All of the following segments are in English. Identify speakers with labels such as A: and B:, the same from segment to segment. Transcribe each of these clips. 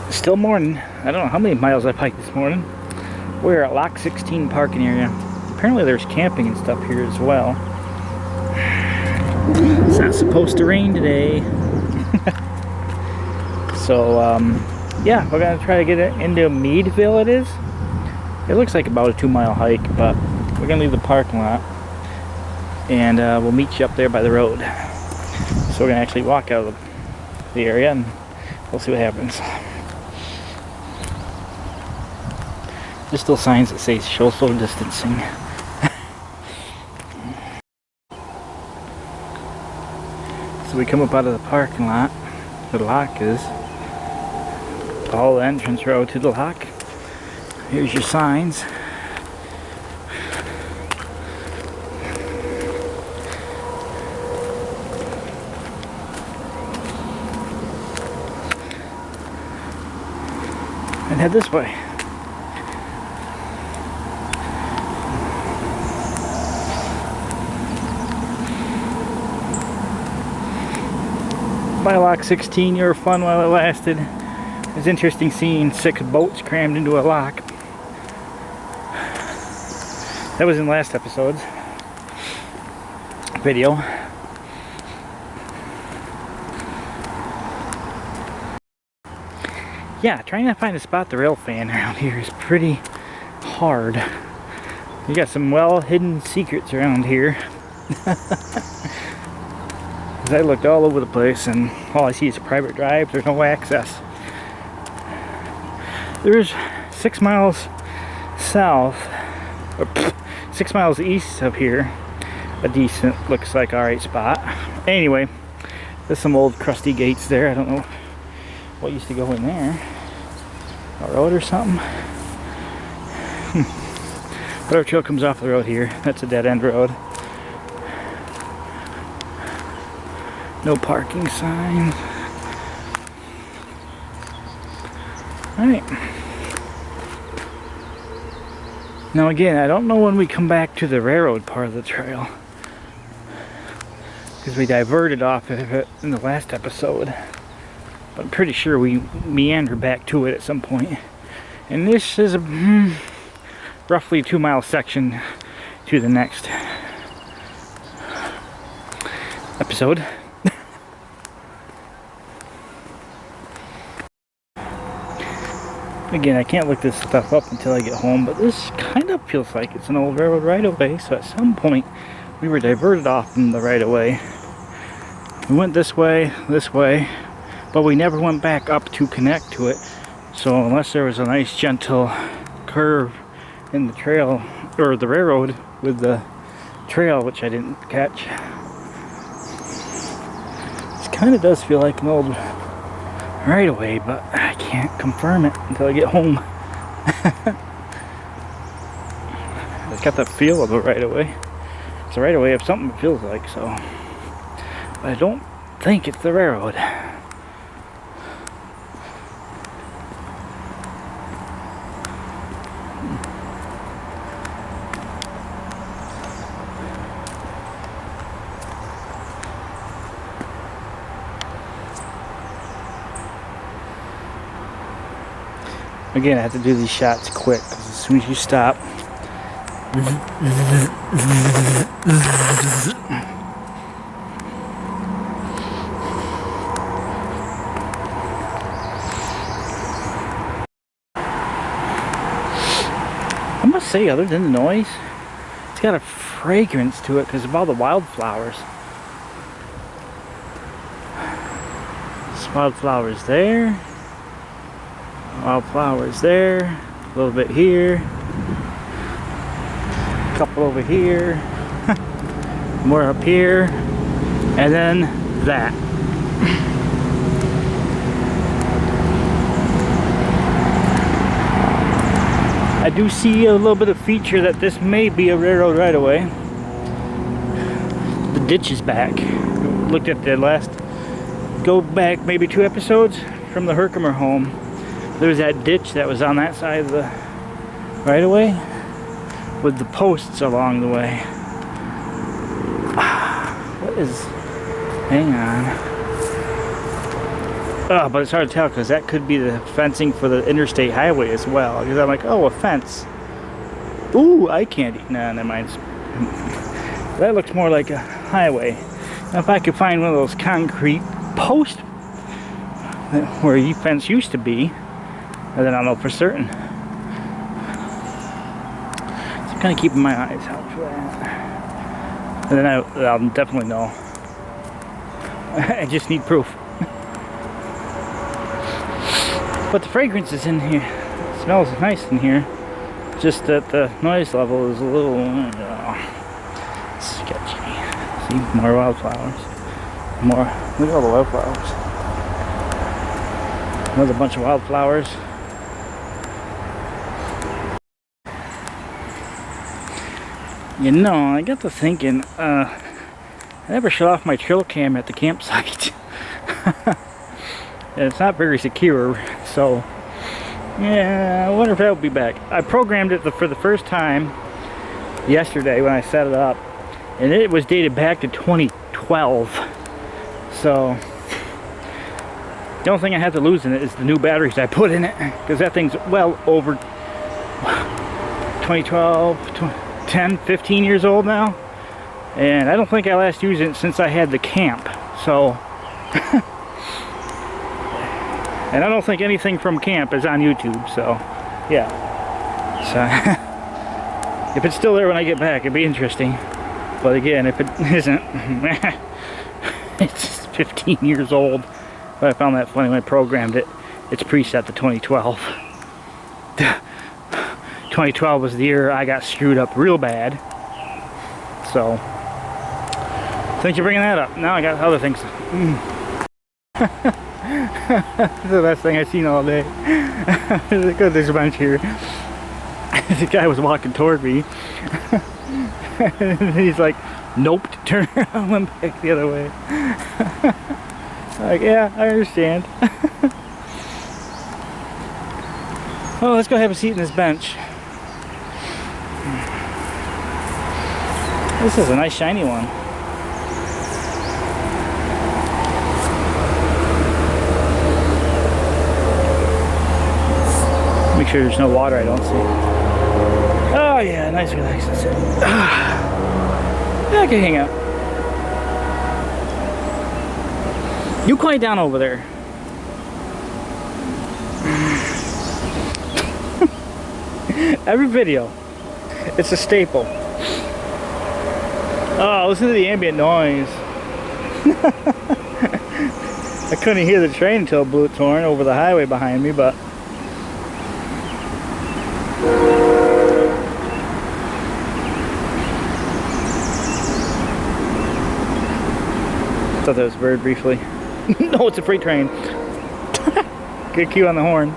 A: Still morning. I don't know how many miles I hiked this morning. We're at Lock 16 parking area. Apparently there's camping and stuff here as well. It's not supposed to rain today. So, yeah, we're gonna try to get it into Meadville. It looks like about a 2-mile hike, but we're gonna leave the parking lot and we'll meet you up there by the road. So we're gonna actually walk out of the area and we'll see what happens. There's still signs that say social distancing. So we come up out of the parking lot where the lock is. Follow the entrance road to the lock. Here's your signs. And head this way. By Lock 16, you were fun while it lasted. It was interesting seeing 6 boats crammed into a lock. That was in last episode's video. Yeah, trying to find a spot to rail fan around here is pretty hard. You got some well hidden secrets around here. I looked all over the place and all I see is private drive. There's no access. There's 6 miles south, or 6 miles east of here, a decent, looks like alright spot. Anyway, there's some old crusty gates there. I don't know what used to go in there. A road or something. Whatever trail comes off the road here, that's a dead end road. No parking signs. Alright. Now again, I don't know when we come back to the railroad part of the trail, because we diverted off of it in the last episode. But I'm pretty sure we meander back to it at some point. And this is a roughly 2-mile section to the next episode. Again, I can't look this stuff up until I get home, but this kind of feels like it's an old railroad right-of-way, so at some point we were diverted off from the right-of-way. We went this way, but we never went back up to connect to it. So unless there was a nice gentle curve in the trail, or the railroad with the trail, which I didn't catch. This kind of does feel like an old right away, but I can't confirm it until I get home. It's got the feel of a right away. It's a right away of something it feels like, so. But I don't think it's the railroad. Again, I have to do these shots quick, because as soon as you stop, I must say, other than the noise, it's got a fragrance to it because of all the wildflowers. There's wildflowers there. Wildflowers there, a little bit here, a couple over here, more up here, and then that. I do see a little bit of feature that this may be a railroad right away. The ditch is back. Looked at the last, go back maybe 2 episodes from the Herkimer home. There was that ditch that was on that side of the right of way with the posts along the way. What is, hang on. But it's hard to tell because that could be the fencing for the interstate highway as well. Because I'm like, oh, a fence. Ooh, eye candy. Nah, never mind. That looks more like a highway. Now, if I could find one of those concrete posts where the fence used to be, then I'll know for certain. So I'm kind of keeping my eyes out for that. And then I'll definitely know. I just need proof. But the fragrance is in here. It smells nice in here. Just that the noise level is a little sketchy. See, more wildflowers. More. Look at all the wildflowers. Another bunch of wildflowers. You know, I got to thinking, I never shut off my trail cam at the campsite. And it's not very secure, so yeah, I wonder if that will be back. I programmed it for the first time yesterday when I set it up, and it was dated back to 2012. So the only thing I have to lose in it is the new batteries I put in it, because that thing's well over 2012, 10, 15 years old now, and I don't think I last used it since I had the camp. So and I don't think anything from camp is on YouTube, so yeah. So if it's still there when I get back, it'd be interesting. But again, if it isn't, it's 15 years old. But I found that funny when I programmed it. It's preset to 2012. 2012 was the year I got screwed up real bad. So thanks for bringing that up. Now I got other things. This is the best thing I've seen all day. There's a bunch here. The guy was walking toward me. And he's like, nope, turn around, went back the other way. Like, yeah, I understand. Oh, let's go have a seat in this bench. This is a nice shiny one. Make sure there's no water I don't see. Oh yeah, nice relaxing sit. Yeah, I can hang out. You quiet down over there. Every video, it's a staple. Oh, listen to the ambient noise. I couldn't hear the train until it blew its horn over the highway behind me, but I thought that was a bird briefly. No, it's a freight train. Good cue on the horn.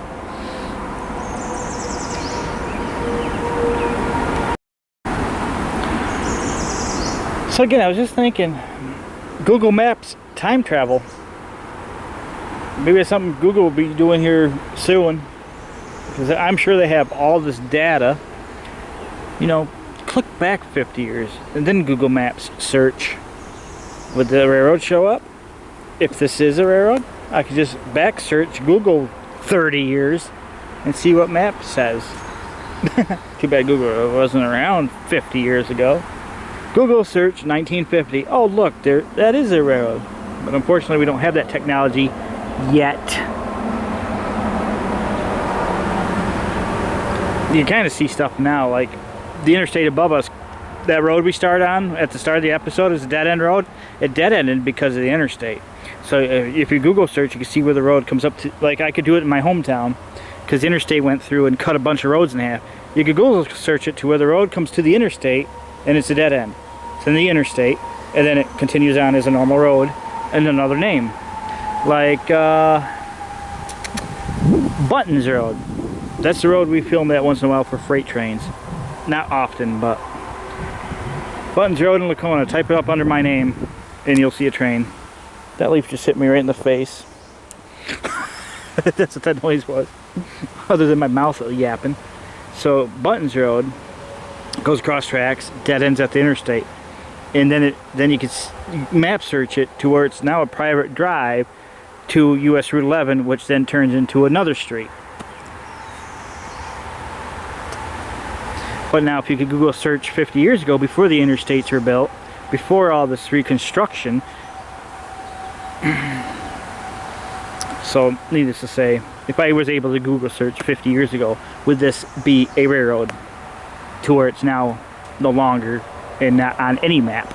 A: So again, I was just thinking, Google Maps time travel. Maybe it's something Google will be doing here soon, because I'm sure they have all this data. You know, click back 50 years and then Google Maps search. Would the railroad show up? If this is a railroad, I could just back search Google 30 years and see what map says. Too bad Google wasn't around 50 years ago. Google search 1950. Oh look, there, that is a railroad. But unfortunately we don't have that technology yet. You kind of see stuff now, like the interstate above us. That road we start on at the start of the episode is a dead-end road. It dead-ended because of the interstate. So if you Google search, you can see where the road comes up to. Like I could do it in my hometown, because the interstate went through and cut a bunch of roads in half. You could Google search it to where the road comes to the interstate, and it's a dead end. It's in the interstate, and then it continues on as a normal road, and another name, like Buttons Road. That's the road we film that once in a while for freight trains. Not often, but Buttons Road in Lacona. Type it up under my name and you'll see a train. That leaf just hit me right in the face. That's what that noise was. Other than my mouth yapping. So Buttons Road goes across tracks, dead ends at the interstate. And then you can map search it to where it's now a private drive to US Route 11, which then turns into another street. But now if you could Google search 50 years ago, before the interstates were built, before all this reconstruction, so needless to say, if I was able to Google search 50 years ago, would this be a railroad to where it's now no longer and not on any map?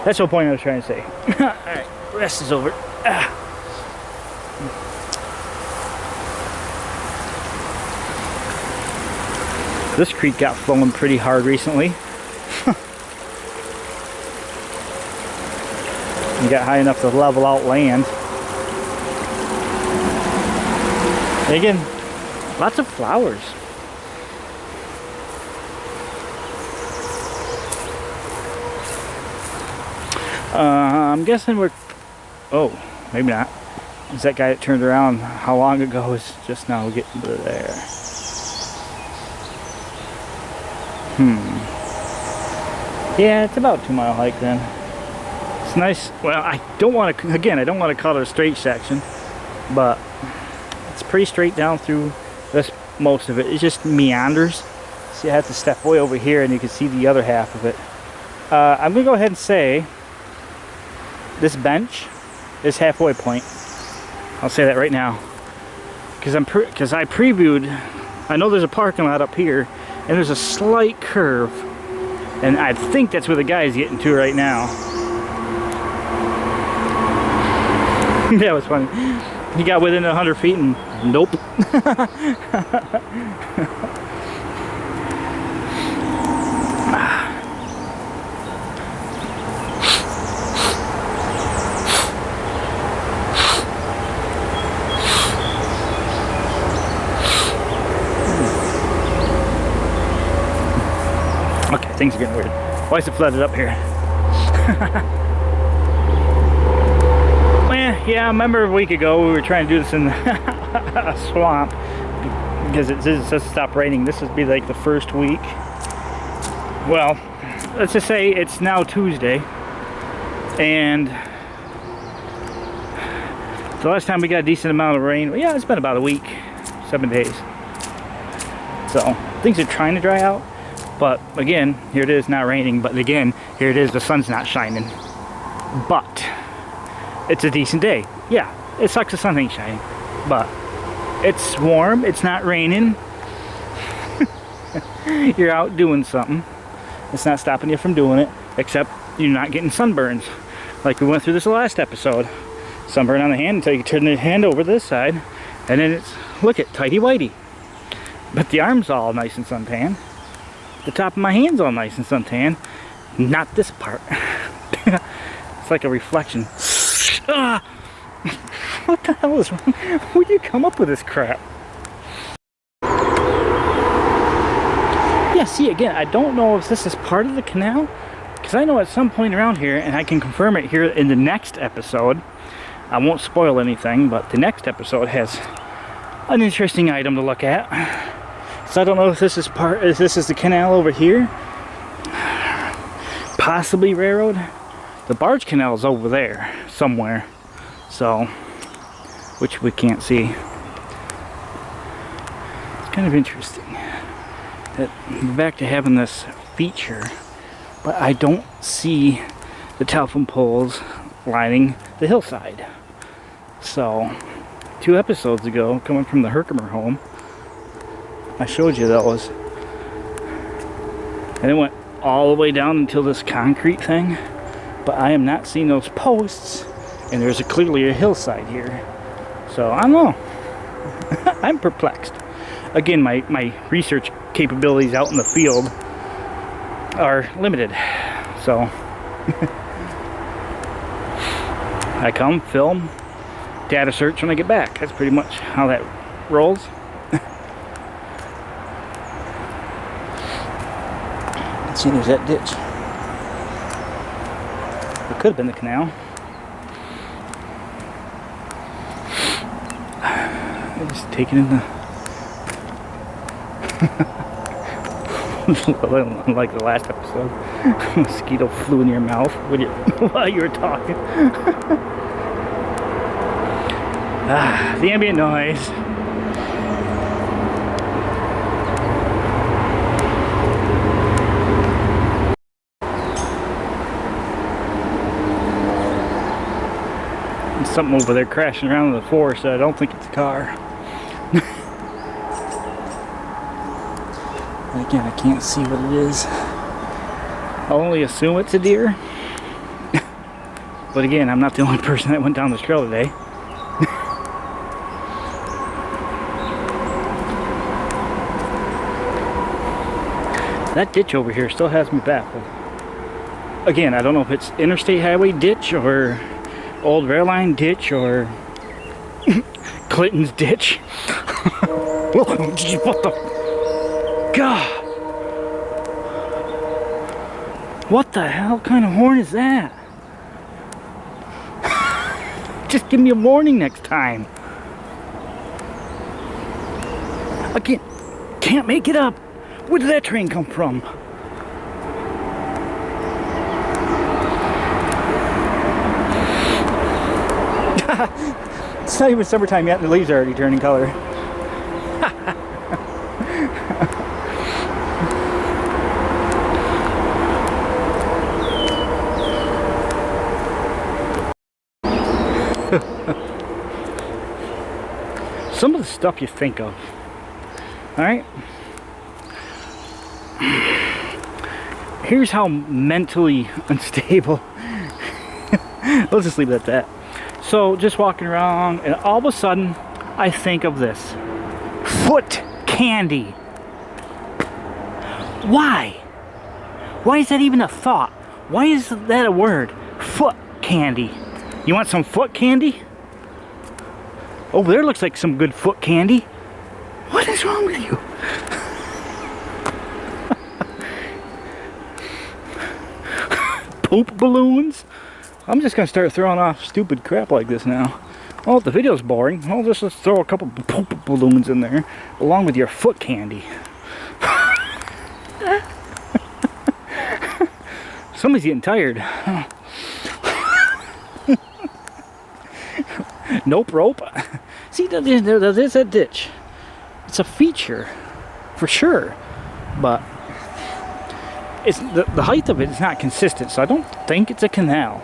A: That's the point I was trying to say. Alright, rest is over. This creek got flowing pretty hard recently. You got high enough to level out land. And again, lots of flowers. I'm guessing we're... Oh, maybe not. Is that guy that turned around how long ago is just now getting to there? Yeah, it's about a 2-mile hike then. It's nice. Well, I don't want to, again, I don't want to call it a straight section, but it's pretty straight down through this, most of it. It just meanders. So you have to step way over here and you can see the other half of it. I'm going to go ahead and say this bench is halfway point. I'll say that right now. Because I previewed, I know there's a parking lot up here and there's a slight curve. And I think that's where the guy's getting to right now. That was funny. He got within 100 feet and nope. Okay, things are getting weird. Why is it flooded up here? Yeah, I remember a week ago we were trying to do this in a swamp because it says to stop raining. This would be like the first week. Well, let's just say it's now Tuesday, and the last time we got a decent amount of rain, well, yeah, it's been about a week, 7 days. So things are trying to dry out, but again, here it is, not raining. But again, here it is, the sun's not shining. But it's a decent day. Yeah, it sucks the sun ain't shining, but it's warm, it's not raining. You're out doing something. It's not stopping you from doing it, except you're not getting sunburns like we went through this last episode. Sunburn on the hand until you turn the hand over this side, and then it's, look at tighty whitey. But the arm's all nice and suntan. The top of my hand's all nice and suntan. Not this part. It's like a reflection. Ah! What the hell is wrong? Where'd you come up with this crap? Yeah, see, again, I don't know if this is part of the canal, because I know at some point around here, and I can confirm it here in the next episode. I won't spoil anything, but the next episode has an interesting item to look at. So I don't know if this is this is the canal over here. Possibly railroad. The barge canal is over there somewhere, so, which we can't see. It's kind of interesting that we're back to having this feature, but I don't see the telephone poles lining the hillside. So 2 episodes ago, coming from the Herkimer home, I showed you those, and it went all the way down until this concrete thing. But I am not seeing those posts, and there's clearly a hillside here. So I don't know. I'm perplexed. Again, my research capabilities out in the field are limited. So I come, film, data search when I get back. That's pretty much how that rolls. Let's see, there's that ditch. It could have been the canal. I just taking in the like the last episode. A mosquito flew in your mouth while you were talking. The ambient noise. There's something over there crashing around in the forest, so I don't think it's a car. Again, I can't see what it is. I'll only assume it's a deer. But again, I'm not the only person that went down this trail today. That ditch over here still has me baffled. Again, I don't know if it's interstate highway ditch or old rail line ditch or Clinton's ditch. What the? God! What the hell kind of horn is that? Just give me a warning next time. Again, can't make it up. Where did that train come from? It's not even summertime yet and the leaves are already turning color. Some of the stuff you think of. Alright? Here's how mentally unstable. Let's just leave it at that. So, just walking around, and all of a sudden, I think of this. Foot candy. Why? Why is that even a thought? Why is that a word? Foot candy. You want some foot candy? Over there looks like some good foot candy. What is wrong with you? Poop balloons? I'm just gonna start throwing off stupid crap like this now. Oh, the video's boring. Well, let's throw a couple poop balloons in there, along with your foot candy. Somebody's getting tired. Nope rope. See, there's that ditch. It's a feature, for sure, but it's the height of it is not consistent, so I don't think it's a canal.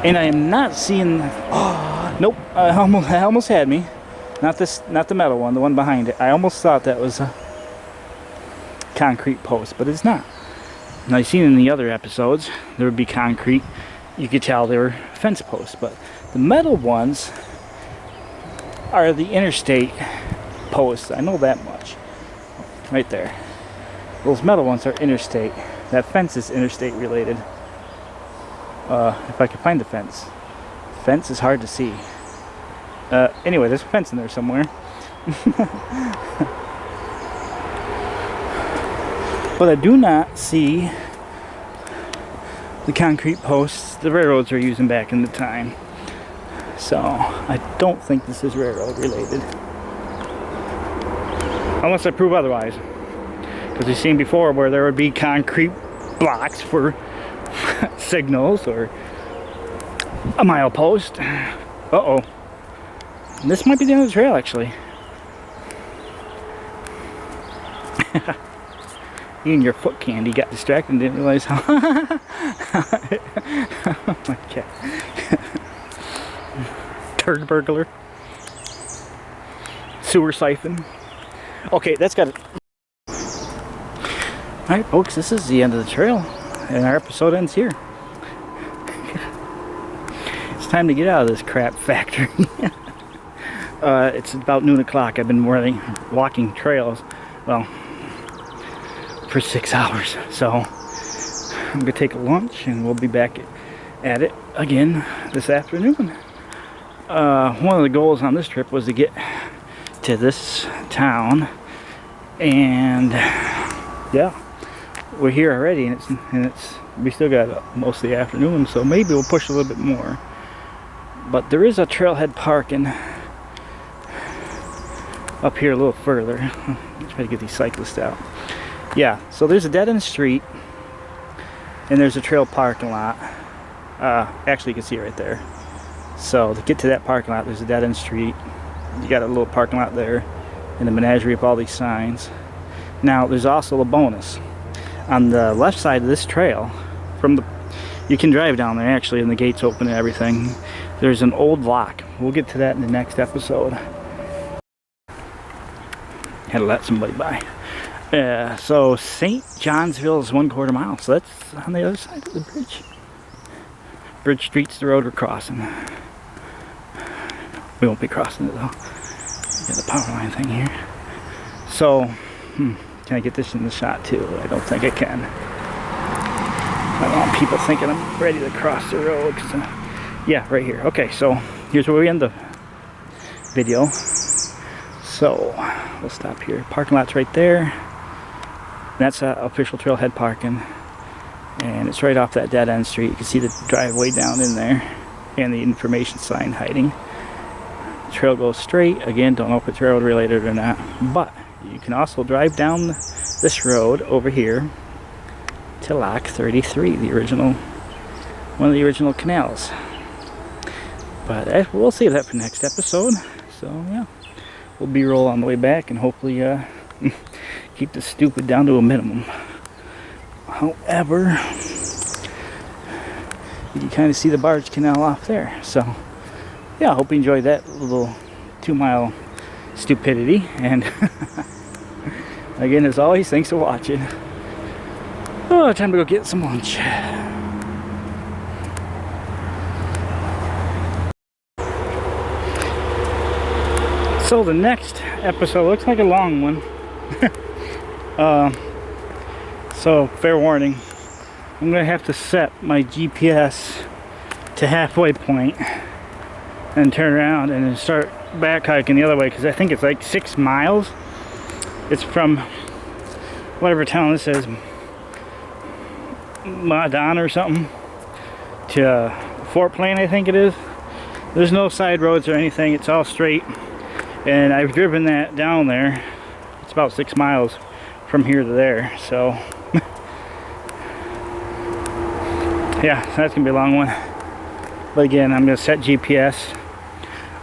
A: And I am not seeing. Oh, nope. I almost had me. Not this, not the metal one, the one behind it. I almost thought that was a concrete post, but it's not. Now you've seen in the other episodes there would be concrete. You could tell they were fence posts, but the metal ones are the interstate posts. I know that much. Right there. Those metal ones are interstate. That fence is interstate related. If I can find the fence. Fence is hard to see. Anyway, there's a fence in there somewhere. But I do not see the concrete posts the railroads are using back in the time. So, I don't think this is railroad related. Unless I prove otherwise. Because we've seen before where there would be concrete blocks for signals or a milepost. Uh-oh. This might be the end of the trail, actually. You and your foot candy got distracted and didn't realize how... Okay. Turd burglar. Sewer siphon. Okay, that's got it. Alright, folks, this is the end of the trail. And our episode ends here. It's time to get out of this crap factory. It's about noon o'clock. I've been walking trails, well, for 6 hours. So I'm gonna take a lunch and we'll be back at it again this afternoon. One of the goals on this trip was to get to this town, and yeah, we're here already, and it's we still got most of the afternoon, so maybe we'll push a little bit more. But there is a trailhead parking up here a little further. Let's try to get these cyclists out. Yeah, so there's a dead-end street, and there's a trail parking lot. Actually, you can see it right there. So to get to that parking lot, there's a dead end street. You got a little parking lot there and a menagerie of all these signs. Now there's also a bonus. On the left side of this trail, you can drive down there actually, and the gate's open and everything. There's an old lock. We'll get to that in the next episode. Had to let somebody by. So St. Johnsville is 1/4 mile, so that's on the other side of the bridge. Bridge Street's the road we're crossing. We won't be crossing it though. Got the power line thing here. So, can I get this in the shot too? I don't think I can. I don't want people thinking I'm ready to cross the road. Yeah, right here. Okay, so here's where we end the video. So, we'll stop here. Parking lot's right there. That's official trailhead parking. And it's right off that dead end street. You can see the driveway down in there and the information sign hiding. The trail goes straight. Again, don't know if it's railroad related or not. But you can also drive down this road over here to Lock 33, one of the original canals. But we'll save that for next episode. So yeah, we'll B-roll on the way back and hopefully keep the stupid down to a minimum. However, you can kind of see the barge canal off there. So yeah, I hope you enjoyed that little 2-mile stupidity. And again, as always, thanks for watching. Oh, time to go get some lunch. So the next episode looks like a long one. So fair warning, I'm gonna have to set my GPS to halfway point and turn around and then start back hiking the other way, because I think it's like 6 miles. It's from whatever town this is, Madonna or something, to Fort Plain, I think it is. There's no side roads or anything, it's all straight. And I've driven that down there. It's about 6 miles from here to there, so yeah, that's gonna be a long one. But again, I'm gonna set GPS.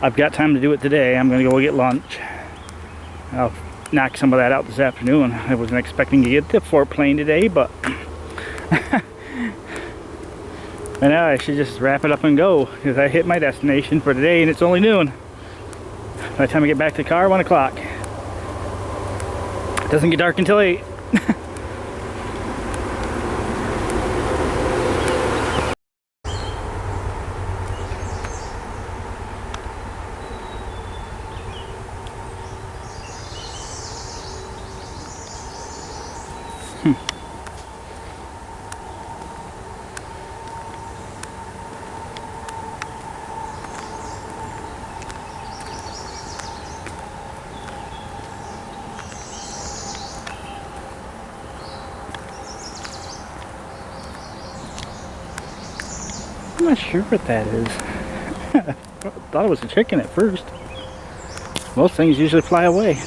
A: I've got time to do it today. I'm gonna go get lunch. I'll knock some of that out this afternoon. I wasn't expecting to get to Fort Plain today, but I know I should just wrap it up and go, because I hit my destination for today and it's only noon. By the time I get back to the car, 1 o'clock. It doesn't get dark until 8. I'm not sure what that is. I thought it was a chicken at first. Most things usually fly away.